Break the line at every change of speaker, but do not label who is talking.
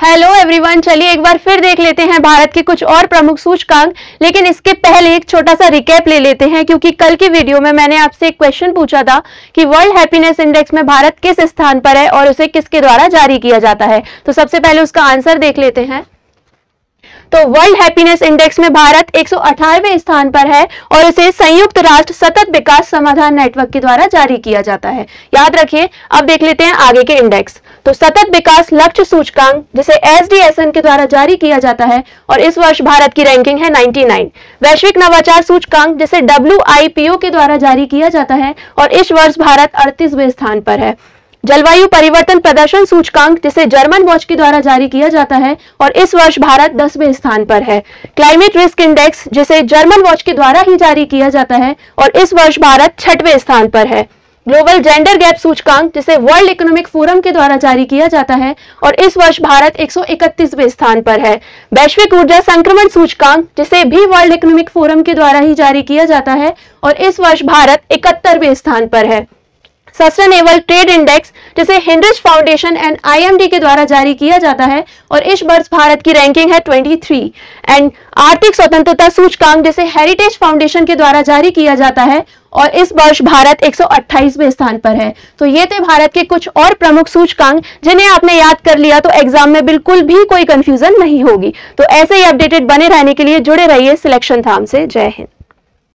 Hello everyone, चलिए एक बार फिर देख लेते हैं भारत के कुछ और प्रमुख सूचकांक। लेकिन इसके पहले एक छोटा सा रिकैप ले लेते हैं, क्योंकि कल की वीडियो में मैंने आपसे एक क्वेश्चन पूछा था कि वर्ल्ड हैप्पीनेस इंडेक्स में भारत किस स्थान पर है और उसे किसके द्वारा जारी किया जाता है। तो सबसे पहले उसका आंसर देख लेते हैं। तो वर्ल्ड हैप्पीनेस इंडेक्स में भारत 118वें स्थान पर है और इसे संयुक्त राष्ट्र सतत विकास समाधान नेटवर्क के द्वारा जारी किया जाता है। याद रखिए। अब देख लेते हैं आगे के इंडेक्स। तो सतत विकास लक्ष्य सूचकांक जिसे SDSN के द्वारा जारी किया जाता है और इस वर्ष भारत की रैंकिंग है 99। वैश्विक नवाचार सूचकांक जिसे WIPO के द्वारा जारी किया जाता है और इस वर्ष भारत 38वें स्थान पर है। जलवायु परिवर्तन प्रदर्शन सूचकांक जिसे जर्मन वॉच के द्वारा जारी किया जाता है और इस वर्ष भारत 10वें स्थान पर है। क्लाइमेट रिस्क इंडेक्स जिसे जर्मन वॉच के द्वारा ही जारी किया जाता है और इस वर्ष भारत 6वें स्थान पर है। ग्लोबल जेंडर गैप सूचकांक जिसे वर्ल्ड इकोनॉमिक फोरम के द्वारा जारी किया जाता है और इस वर्ष भारत 131वें स्थान पर है। वैश्विक ऊर्जा संक्रमण सूचकांक जिसे भी वर्ल्ड इकोनॉमिक फोरम के द्वारा ही जारी किया जाता है और इस वर्ष भारत 71वें स्थान पर है। सस्टेनेबल ट्रेड इंडेक्स जिसे हिंड्रिच फाउंडेशन एंड IMD के द्वारा जारी किया जाता है और इस वर्ष भारत की रैंकिंग है 23। एंड आर्थिक स्वतंत्रता सूचकांक जिसे हेरिटेज फाउंडेशन के द्वारा जारी किया जाता है और इस वर्ष भारत 128वें स्थान पर है। तो ये थे भारत के कुछ और प्रमुख सूचकांक जिन्हें आपने याद कर लिया तो एग्जाम में बिल्कुल भी कोई कंफ्यूजन नहीं होगी। तो ऐसे ही अपडेटेड बने रहने के लिए जुड़े रहिए सिलेक्शन धाम से। जय हिंद।